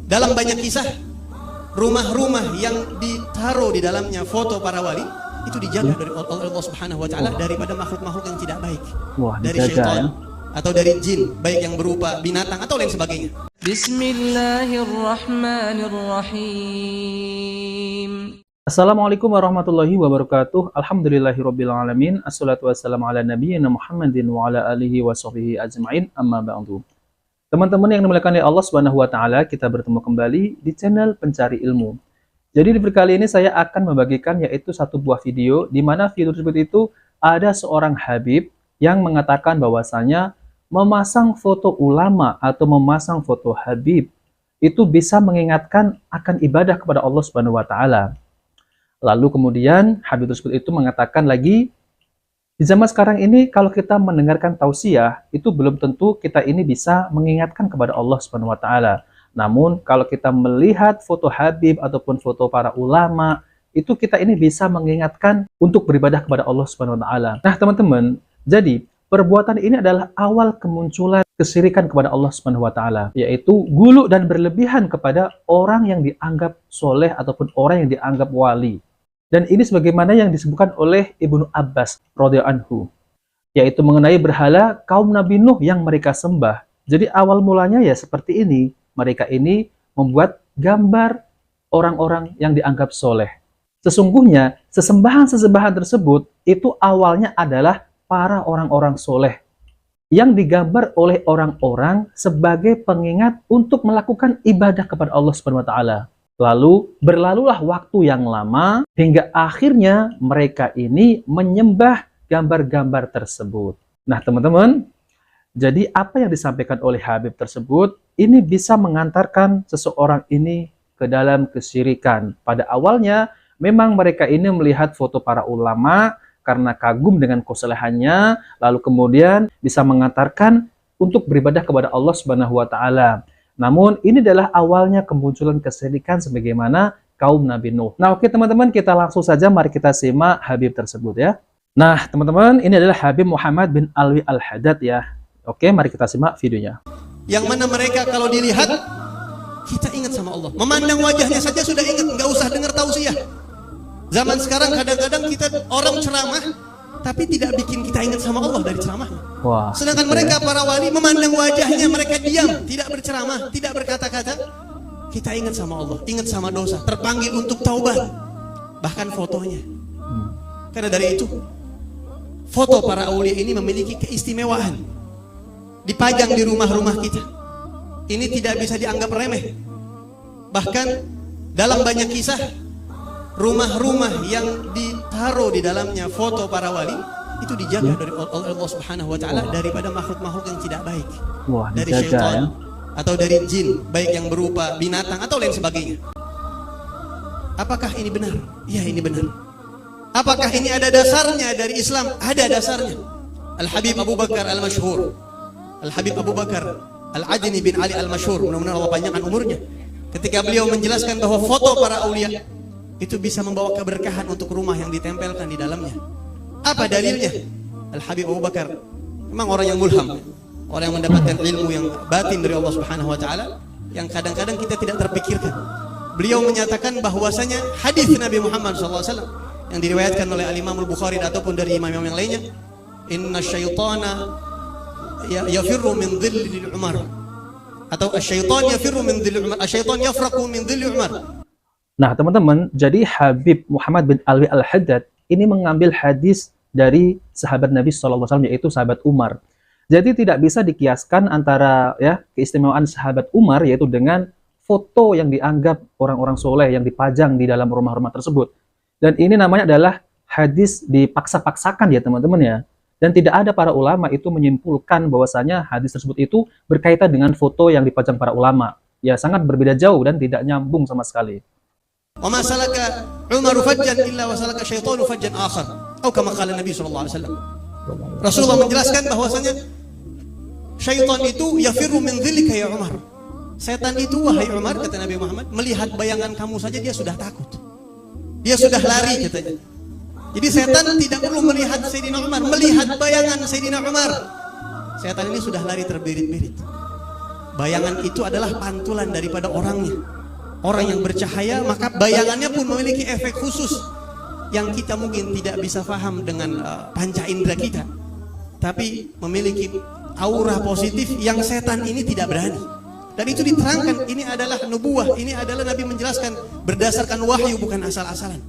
Dalam banyak kisah, rumah-rumah yang ditaruh di dalamnya foto para wali itu dijaga dari Allah Subhanahu wa taala daripada makhluk-makhluk yang tidak baik. Dari syaitan atau dari jin, baik yang berupa binatang atau lain sebagainya. Bismillahirrahmanirrahim. Assalamualaikum warahmatullahi wabarakatuh. Alhamdulillahirabbil alamin. Assalatu wassalamu ala nabiyyina Muhammadin wa ala alihi washabbihi ajmain. Amma ba'du. Teman-teman yang dimuliakan oleh Allah Subhanahu wa taala, kita bertemu kembali di channel Pencari Ilmu. Jadi di video kali ini saya akan membagikan yaitu satu buah video di mana video tersebut itu ada seorang habib yang mengatakan bahwasanya memasang foto ulama atau memasang foto habib itu bisa mengingatkan akan ibadah kepada Allah Subhanahu wa taala. Lalu kemudian habib tersebut itu mengatakan lagi, di zaman sekarang ini kalau kita mendengarkan tausiah itu belum tentu kita ini bisa mengingatkan kepada Allah Subhanahu wa taala. Namun kalau kita melihat foto habib ataupun foto para ulama, itu kita ini bisa mengingatkan untuk beribadah kepada Allah Subhanahu wa taala. Nah, teman-teman, jadi perbuatan ini adalah awal kemunculan kesyirikan kepada Allah Subhanahu wa taala, yaitu gulu dan berlebihan kepada orang yang dianggap soleh ataupun orang yang dianggap wali. Dan ini sebagaimana yang disebutkan oleh Ibnu Abbas radhiyallahu anhu, yaitu mengenai berhala kaum Nabi Nuh yang mereka sembah. Jadi awal mulanya ya seperti ini, mereka ini membuat gambar orang-orang yang dianggap soleh. Sesungguhnya sesembahan-sesembahan tersebut itu awalnya adalah para orang-orang soleh yang digambar oleh orang-orang sebagai pengingat untuk melakukan ibadah kepada Allah Subhanahu wa taala. Lalu berlalulah waktu yang lama hingga akhirnya mereka ini menyembah gambar-gambar tersebut. Nah, teman-teman, jadi apa yang disampaikan oleh habib tersebut ini bisa mengantarkan seseorang ini ke dalam kesyirikan. Pada awalnya memang mereka ini melihat foto para ulama karena kagum dengan kesalehannya, lalu kemudian bisa mengantarkan untuk beribadah kepada Allah Subhanahu wa taala. Namun ini adalah awalnya kemunculan kesyirikan sebagaimana kaum Nabi Nuh. Nah, oke teman-teman, kita langsung saja mari kita simak habib tersebut ya. Nah, teman-teman, ini adalah Habib Muhammad bin Alwi Al-Haddad ya. Oke, mari kita simak videonya. Yang mana mereka kalau dilihat kita ingat sama Allah. Memandang wajahnya saja sudah ingat, nggak usah dengar tausiah. Zaman sekarang kadang-kadang kita orang ceramah tapi tidak bikin kita ingat sama Allah dari ceramahnya. Sedangkan mereka para wali memandang wajahnya, mereka diam, tidak berceramah, tidak berkata-kata. Kita ingat sama Allah, ingat sama dosa, terpanggil untuk taubat. Bahkan fotonya. Karena dari itu, foto para aulia ini memiliki keistimewaan. Dipajang di rumah-rumah kita. Ini tidak bisa dianggap remeh. Bahkan dalam banyak kisah, rumah-rumah yang ditaruh di dalamnya foto para wali itu dijaga dari Allah Subhanahu wa taala daripada makhluk-makhluk yang tidak baik. Dari syaitan atau dari jin, baik yang berupa binatang atau lain sebagainya. Apakah ini benar? Ya, ini benar. Apakah ini ada dasarnya dari Islam? Ada dasarnya. Al-Habib Abu Bakar Al-Masyhur, Al-Habib Abu Bakar Al-Ajni bin Ali Al-Masyhur, mudah-mudahan Allah panjangkan umurnya, ketika beliau menjelaskan bahwa foto para aulia itu bisa membawa keberkahan untuk rumah yang ditempelkan di dalamnya. Apa dalilnya? Al-Habib Abu Bakar memang orang yang mulham, orang yang mendapatkan ilmu yang batin dari Allah Subhanahu wa taala yang kadang-kadang kita tidak terpikirkan. Beliau menyatakan bahwasanya hadis Nabi Muhammad SAW yang diriwayatkan oleh Al-Imam Al-Bukhari ataupun dari imam-imam yang lainnya, inna syaitana yafirru min dhillil umar, atau asyaitan yafirru min dhillil umar, asyaitan yafraqu min dhillil umar. Nah, teman-teman, jadi Habib Muhammad bin Alwi Al-Haddad ini mengambil hadis dari sahabat Nabi SAW, yaitu sahabat Umar. Jadi tidak bisa dikiaskan antara ya keistimewaan sahabat Umar yaitu dengan foto yang dianggap orang-orang soleh yang dipajang di dalam rumah-rumah tersebut. Dan ini namanya adalah hadis dipaksa-paksakan ya teman-teman ya. Dan tidak ada para ulama itu menyimpulkan bahwasanya hadis tersebut itu berkaitan dengan foto yang dipajang para ulama. Ya sangat berbeda jauh dan tidak nyambung sama sekali. وما سلك عمر فجا إلا وسلك الشيطان فجا آخر أو كما قال النبي صلى الله عليه وسلم. Rasulullah menjelaskan bahwasanya syaitan itu yafirru min dhillika ya Umar. Setan itu wahai Umar, kata Nabi Muhammad, melihat bayangan kamu saja dia sudah takut. Dia sudah lari katanya. Jadi setan tidak perlu melihat Sayyidina Umar, melihat bayangan Sayyidina Umar. Setan ini sudah lari terbirit-birit. Bayangan itu adalah pantulan daripada orangnya. Orang yang bercahaya, maka bayangannya pun memiliki efek khusus yang kita mungkin tidak bisa paham dengan panca indera kita, tapi memiliki aura positif yang setan ini tidak berani. Dan itu diterangkan, ini adalah nubuah, ini adalah Nabi menjelaskan berdasarkan wahyu, bukan asal-asalan.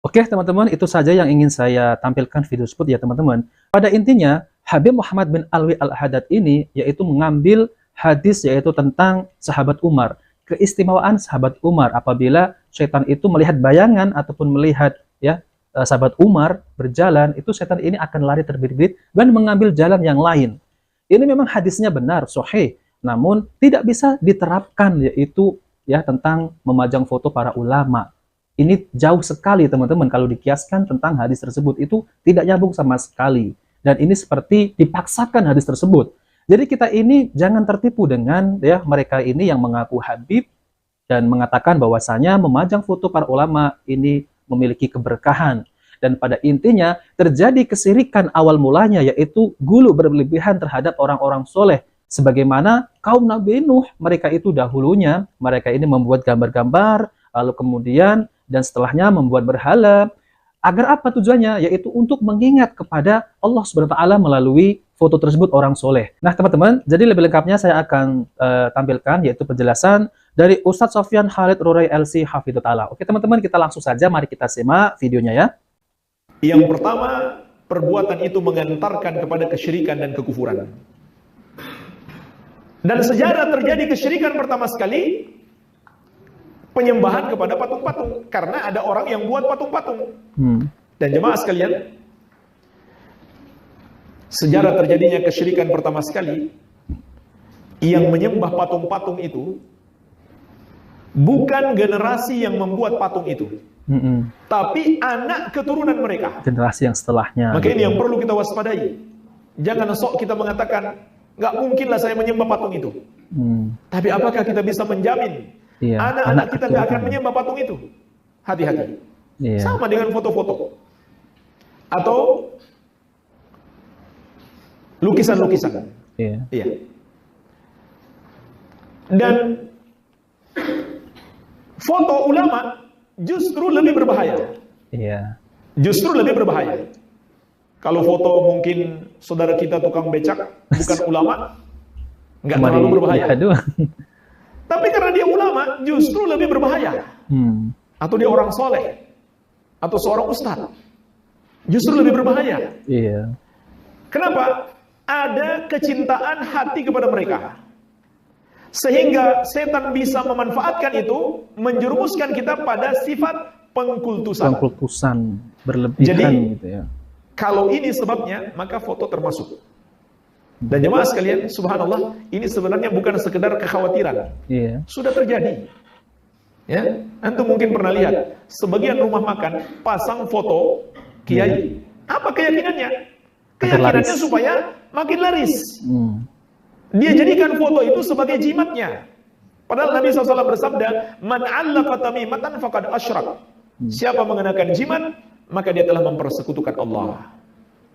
Oke teman-teman, itu saja yang ingin saya tampilkan video tersebut ya teman-teman. Pada intinya, Habib Muhammad bin Alwi Al-Haddad ini yaitu mengambil hadis yaitu tentang sahabat Umar. Keistimewaan sahabat Umar apabila setan itu melihat bayangan ataupun melihat ya sahabat Umar berjalan, itu setan ini akan lari terbirit-birit dan mengambil jalan yang lain. Ini memang hadisnya benar, sahih, namun tidak bisa diterapkan yaitu ya tentang memajang foto para ulama. Ini jauh sekali teman-teman, kalau dikiaskan tentang hadis tersebut itu tidak nyambung sama sekali. Dan ini seperti dipaksakan hadis tersebut. Jadi kita ini jangan tertipu dengan ya mereka ini yang mengaku Habib dan mengatakan bahwasanya memajang foto para ulama ini memiliki keberkahan. Dan pada intinya terjadi kesirikan awal mulanya yaitu gulu berlebihan terhadap orang-orang soleh. Sebagaimana kaum Nabi Nuh, mereka itu dahulunya mereka ini membuat gambar-gambar, lalu kemudian dan setelahnya membuat berhala. Agar apa tujuannya? Yaitu untuk mengingat kepada Allah Subhanahu wa taala melalui foto tersebut orang soleh. Nah teman-teman, jadi lebih lengkapnya saya akan tampilkan yaitu penjelasan dari Ustadz Sofyan Khalid Rurai LC Hafidhut Ta'ala. Oke teman-teman, kita langsung saja mari kita simak videonya ya. Yang pertama, perbuatan itu mengantarkan kepada kesyirikan dan kekufuran. Dan sejarah terjadi kesyirikan pertama sekali, penyembahan kepada patung-patung. Karena ada orang yang buat patung-patung. Dan jemaah sekalian, sejarah terjadinya kesyirikan pertama sekali, yang menyembah patung-patung itu bukan generasi yang membuat patung itu, tapi anak keturunan mereka, generasi yang setelahnya. Maka ini yang perlu kita waspadai. Jangan sok kita mengatakan nggak mungkinlah saya menyembah patung itu. Tapi apakah kita bisa menjamin anak-anak kita nggak akan menyembah patung itu? Hati-hati. Sama dengan foto-foto atau lukisan-lukisan. Iya. Dan foto ulama justru lebih berbahaya. Iya. Justru lebih berbahaya. Kalau foto mungkin saudara kita tukang becak, bukan ulama, nggak terlalu berbahaya. Tapi karena dia ulama, justru lebih berbahaya. Atau dia orang soleh, atau seorang ustadz, justru lebih berbahaya. Iya. Kenapa? Ada kecintaan hati kepada mereka. Sehingga setan bisa memanfaatkan itu, menjerumuskan kita pada sifat pengkultusan. Pengkultusan berlebihan. Jadi, gitu ya. Kalau ini sebabnya, maka foto termasuk. Dan jemaah sekalian, subhanallah, ini sebenarnya bukan sekedar kekhawatiran. Iya. Sudah terjadi. Ya, antum mungkin pernah lihat sebagian rumah makan pasang foto kiai. Apa keyakinannya? Keyakinannya supaya makin laris. Dia jadikan foto itu sebagai jimatnya. Padahal Nabi SAW bersabda, "Man 'allaqa tamimatan faqad asyrak." Siapa mengenakan jimat, maka dia telah mempersekutukan Allah.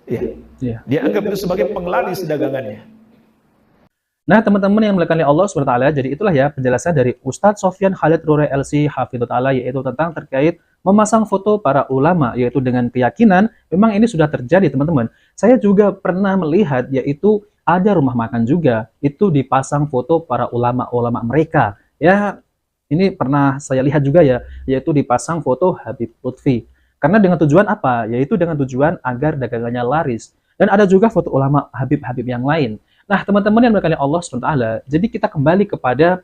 Iya. Dia anggap itu sebagai penglaris dagangannya. Nah, teman-teman yang dimuliakan Allah SWT, jadi itulah ya penjelasan dari Ustadz Sofyan Khalid Rurai LC Hafidhut Ta'ala, yaitu tentang terkait memasang foto para ulama, yaitu dengan keyakinan memang ini sudah terjadi teman-teman. Saya juga pernah melihat yaitu ada rumah makan juga itu dipasang foto para ulama-ulama mereka. Ya, ini pernah saya lihat juga ya, yaitu dipasang foto Habib Lutfi. Karena dengan tujuan apa? Yaitu dengan tujuan agar dagangannya laris. Dan ada juga foto ulama Habib-Habib yang lain. Nah, teman-teman yang dimuliakan Allah SWT, jadi kita kembali kepada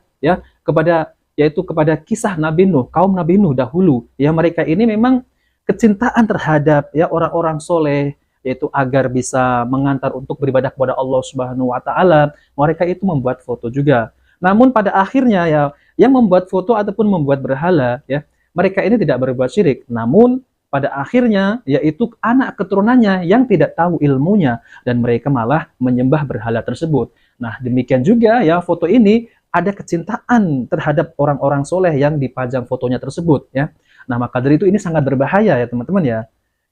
yaitu kepada kisah Nabi Nuh, kaum Nabi Nuh dahulu. Ya, mereka ini memang kecintaan terhadap ya orang-orang soleh, yaitu agar bisa mengantar untuk beribadah kepada Allah Subhanahu wa taala. Mereka itu membuat foto juga. Namun pada akhirnya ya yang membuat foto ataupun membuat berhala ya, mereka ini tidak berbuat syirik. Namun pada akhirnya yaitu anak keturunannya yang tidak tahu ilmunya dan mereka malah menyembah berhala tersebut. Nah, demikian juga ya foto ini ada kecintaan terhadap orang-orang soleh yang dipajang fotonya tersebut ya. Nah, maka dari itu ini sangat berbahaya ya teman-teman ya.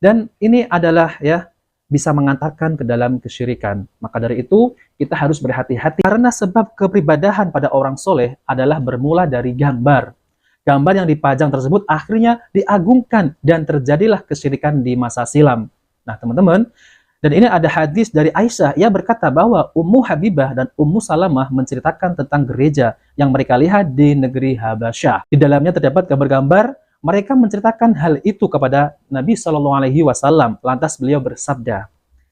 Dan ini adalah ya bisa mengantarkan ke dalam kesyirikan. Maka dari itu, kita harus berhati-hati karena sebab kepribadahan pada orang soleh adalah bermula dari gambar. Gambar yang dipajang tersebut akhirnya diagungkan dan terjadilah kesyirikan di masa silam. Nah, teman-teman, dan ini ada hadis dari Aisyah, ia berkata bahwa Ummu Habibah dan Ummu Salamah menceritakan tentang gereja yang mereka lihat di negeri Habasyah. Di dalamnya terdapat gambar-gambar. Mereka menceritakan hal itu kepada Nabi Shallallahu Alaihi Wasallam. Lantas beliau bersabda,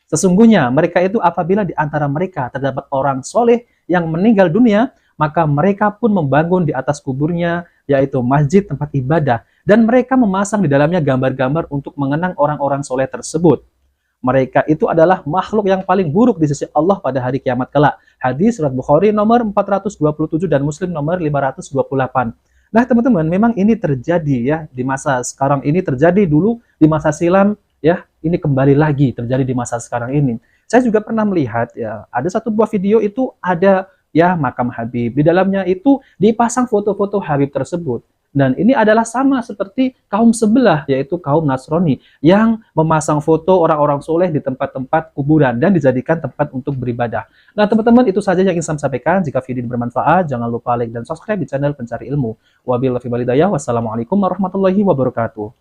sesungguhnya mereka itu apabila di antara mereka terdapat orang soleh yang meninggal dunia, maka mereka pun membangun di atas kuburnya, yaitu masjid tempat ibadah, dan mereka memasang di dalamnya gambar-gambar untuk mengenang orang-orang soleh tersebut. Mereka itu adalah makhluk yang paling buruk di sisi Allah pada hari kiamat kelak. Hadis surat Bukhari nomor 427 dan Muslim nomor 528. Nah, teman-teman, memang ini terjadi ya di masa sekarang ini, terjadi dulu di masa silam ya, ini kembali lagi terjadi di masa sekarang ini. Saya juga pernah melihat ya, ada satu buah video itu ada ya makam Habib. Di dalamnya itu dipasang foto-foto Habib tersebut. Dan ini adalah sama seperti kaum sebelah, yaitu kaum Nasrani, yang memasang foto orang-orang soleh di tempat-tempat kuburan dan dijadikan tempat untuk beribadah. Nah, teman-teman, itu saja yang ingin saya sampaikan. Jika video ini bermanfaat, jangan lupa like dan subscribe di channel Pencari Ilmu. Wabillahi walhidayah. Wassalamualaikum warahmatullahi wabarakatuh.